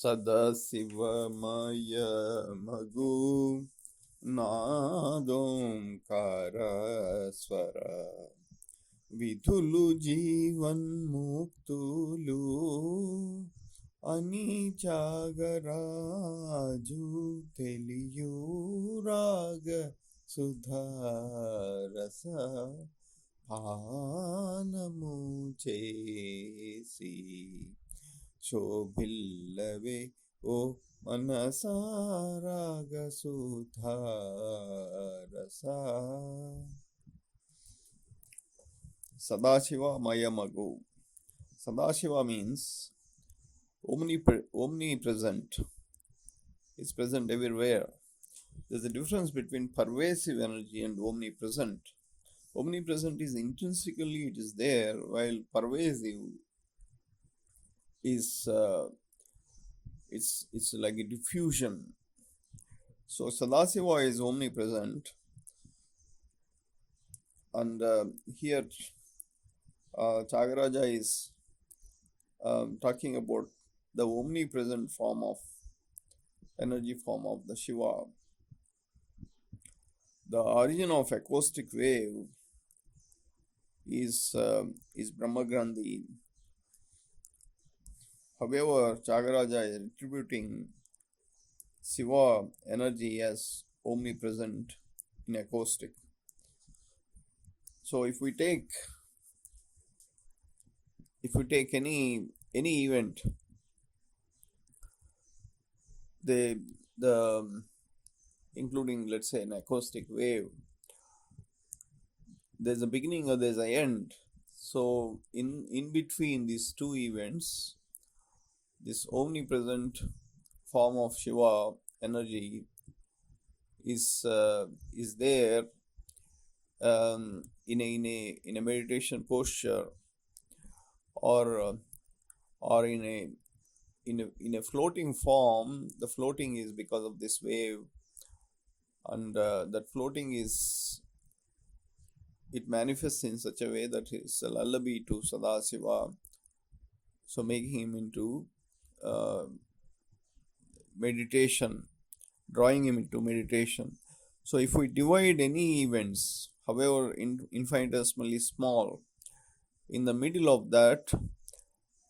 Sadasivamaya Magu Nadomkara Swara Vidhulu Jivanmuktulu Anichagaraju Teliyuraga Sudharasa Panamu Chesi Shobhillave O Manasaraga Sudharasa. Sadashiva Mayamagu. Sadashiva means omnipresent. It's present everywhere. There's a difference between pervasive energy and omnipresent. Omnipresent is intrinsically it is there, while pervasive is it's like a diffusion. So Sadashiva is omnipresent, and here Tyagaraja is talking about the omnipresent form of energy form of the Shiva. The origin of acoustic wave is Brahmagrandhi. However, Tyagaraja is attributing Shiva energy as omnipresent in acoustic. So if we take any event, the including, let's say, an acoustic wave, there's a beginning or there's an end. So in between these two events, this omnipresent form of Shiva energy is there in a meditation posture, or in a floating form. The floating is because of this wave, and that floating it manifests in such a way that it's a lullaby to Sadashiva, so making him into meditation, drawing him into meditation. So if we divide any events, however infinitesimally small, in the middle of that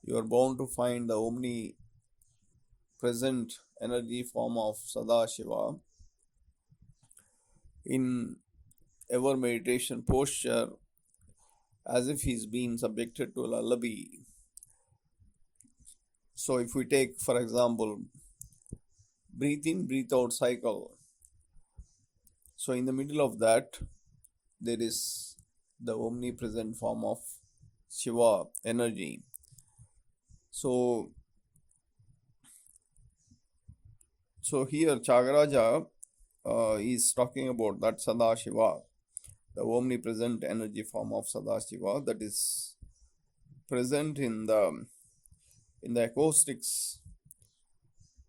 you are bound to find the omnipresent energy form of Sadashiva in ever meditation posture, as if he's been subjected to a lullaby. So if we take, for example, breathe in, breathe out cycle. So in the middle of that, there is the omnipresent form of Shiva energy. So here Tyagaraja is talking about that Sadashiva, the omnipresent energy form of Sadashiva that is present in the acoustics.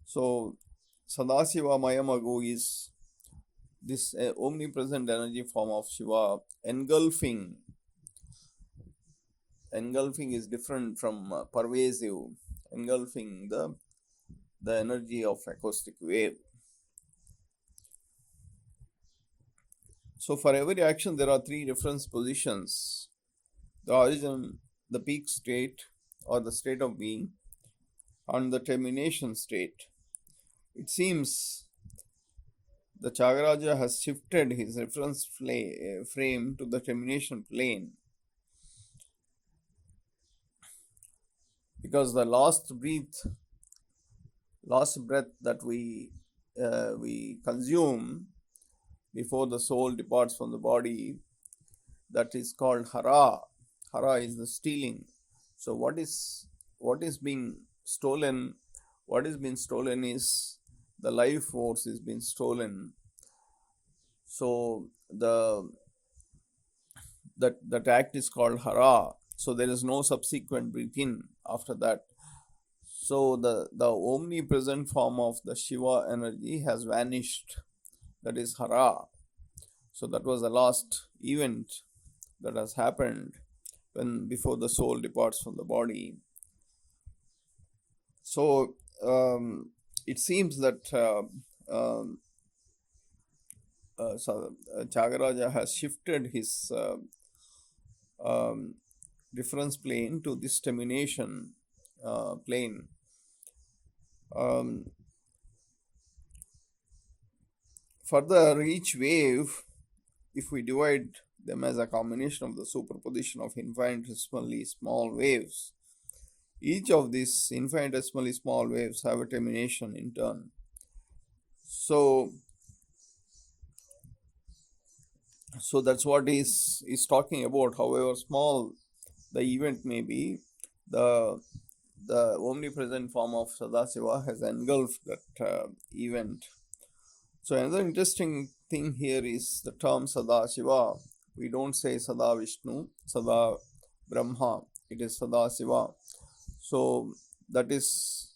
So Sadashiva Mayamagu is this omnipresent energy form of Shiva engulfing. Engulfing is different from pervasive. Engulfing the energy of acoustic wave. So for every action there are three reference positions: the origin, the peak state or the state of being, and the termination state. It seems the Tyagaraja has shifted his reference frame to the termination plane, because the last breath that we consume before the soul departs from the body, that is called hara. Hara is the stealing. So what is being stolen? What is being stolen is the life force is being stolen. So that act is called hara. So there is no subsequent breath in after that. So the omnipresent form of the Shiva energy has vanished. That is hara. So that was the last event that has happened before the soul departs from the body. So it seems that Chagaraja has shifted his reference plane to this termination plane. Further, each wave, if we divide them as a combination of the superposition of infinitesimally small waves, each of these infinitesimally small waves have a termination in turn. So that's what is talking about. However small the event may be, the omnipresent form of Sadasiva has engulfed that event. So another interesting thing here is the term Sadasiva. We don't say Sada Vishnu, Sada Brahma. It is Sadasiva. So that is,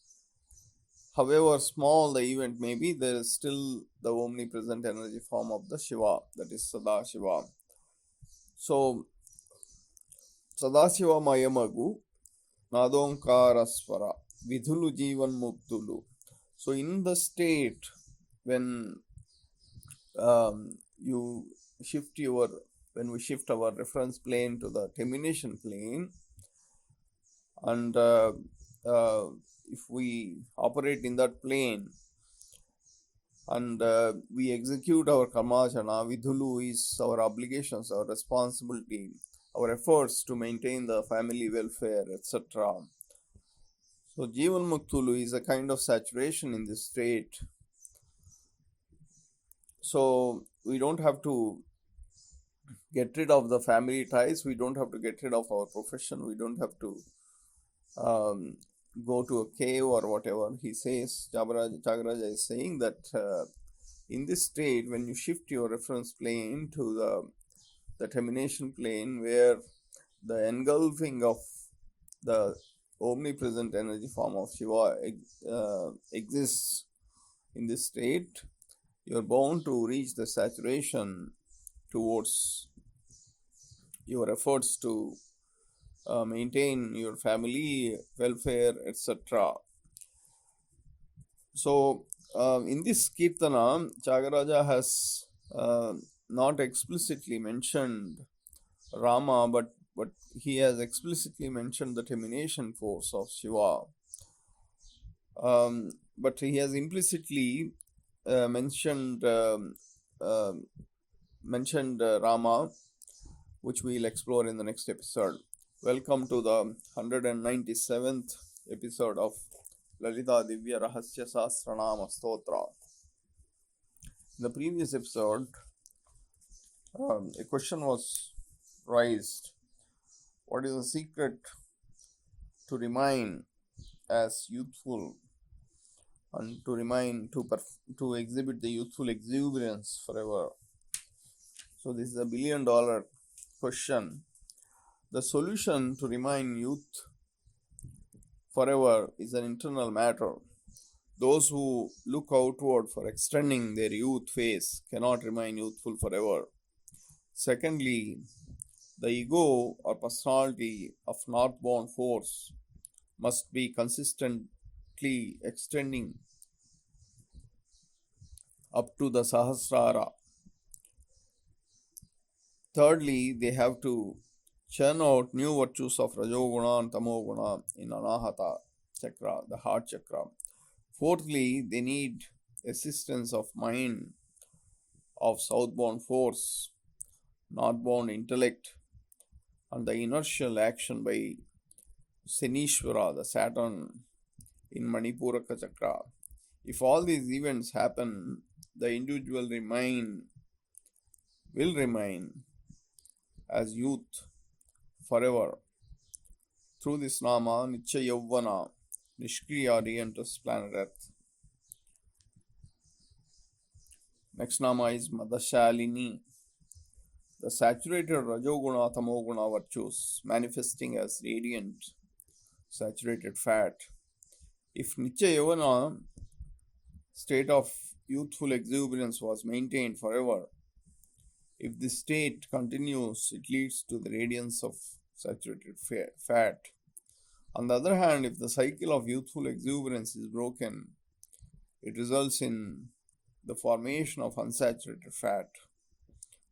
however small the event may be, there is still the omnipresent energy form of the Shiva, that is Sadashiva. So Sadasiva Mayamagu Nadonkarasvara Vidhulu Jivan Muktulu. So in the state when when we shift our reference plane to the termination plane, and if we operate in that plane and we execute our karmachana, vidhulu is our obligations, our responsibility, our efforts to maintain the family welfare, etc. So Jivan Muktulu is a kind of saturation in this state. So we don't have to get rid of the family ties, we don't have to get rid of our profession, we don't have to go to a cave or whatever. He says, Chagaraja is saying that in this state, when you shift your reference plane to the termination plane, where the engulfing of the omnipresent energy form of Shiva exists in this state, you are bound to reach the saturation towards your efforts to maintain your family welfare, etc. So in this Kirtana, Chagaraja has not explicitly mentioned Rama, but he has explicitly mentioned the termination force of Shiva. But he has implicitly mentioned Rama, which we will explore in the next episode. Welcome to the 197th episode of Lalitha Divya Rahasya Sahasranam Stotra. In the previous episode, a question was raised. What is the secret to remain as youthful and to exhibit the youthful exuberance forever? So this is a $1 billion question. The solution to remain youth forever is an internal matter. Those who look outward for extending their youth phase cannot remain youthful forever. Secondly, the ego or personality of northbound force must be consistently extending up to the Sahasrara. Thirdly, they have to churn out new virtues of Rajoguna and Tamoguna in Anahata Chakra, the heart chakra. Fourthly, they need assistance of mind of southbound force, northbound intellect, and the inertial action by Shanishwara, the Saturn, in Manipuraka Chakra. If all these events happen, the individual will remain as youth forever. Through this Nama, Nitya Yavvana, Nishkriya re-enters planet Earth. Next Nama is Madashalini, the saturated Rajoguna, Tamoguna virtues manifesting as radiant, saturated fat. If Nitya Yavana, state of youthful exuberance, was maintained forever, if this state continues, it leads to the radiance of saturated fat. On the other hand, if the cycle of youthful exuberance is broken, it results in the formation of unsaturated fat.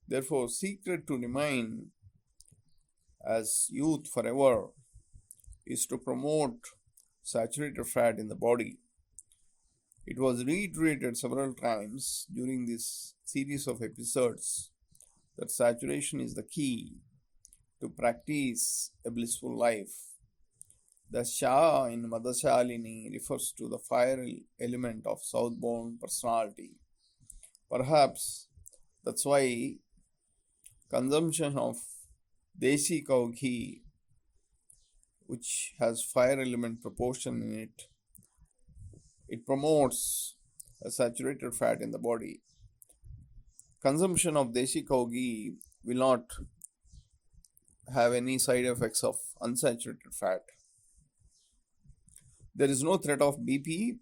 Therefore, secret to remain as youth forever is to promote saturated fat in the body. It was reiterated several times during this series of episodes that saturation is the key to practice a blissful life. The Sha in Madhashalini refers to the fire element of southbound personality. Perhaps that's why consumption of Desi cow ghee, which has fire element proportion in it, it promotes a saturated fat in the body. Consumption of Desi cow ghee will not have any side effects of unsaturated fat. There is no threat of BP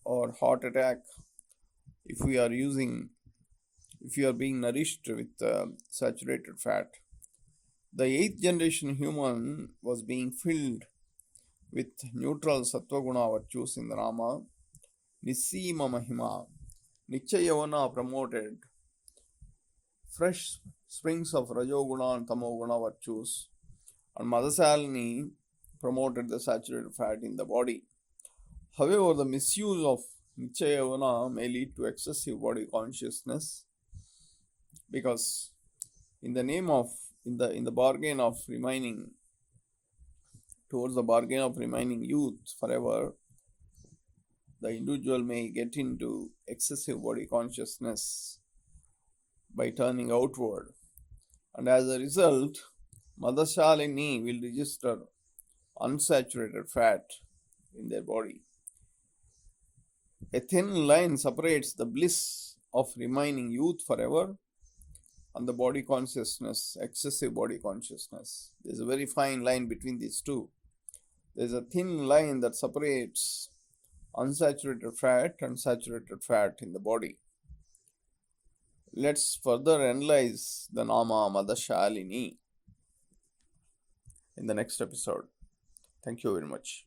or heart attack if we are being nourished with saturated fat. The 8th generation human was being filled with neutral sattva guna virtues in the Nama. Nisima Mahima. Nichayavana promoted fresh springs of Rajoguna and Tamoguna virtues, and Madhasalini promoted the saturated fat in the body. However, the misuse of Nichayavana may lead to excessive body consciousness, because in the bargain of remaining youth forever, the individual may get into excessive body consciousness by turning outward, and as a result, Madhashalini will register unsaturated fat in their body. A thin line separates the bliss of remaining youth forever and the body consciousness, excessive body consciousness. There is a very fine line between these two. There is a thin line that separates unsaturated fat and saturated fat in the body. Let's further analyze the Nama Madhashalini in the next episode. Thank you very much.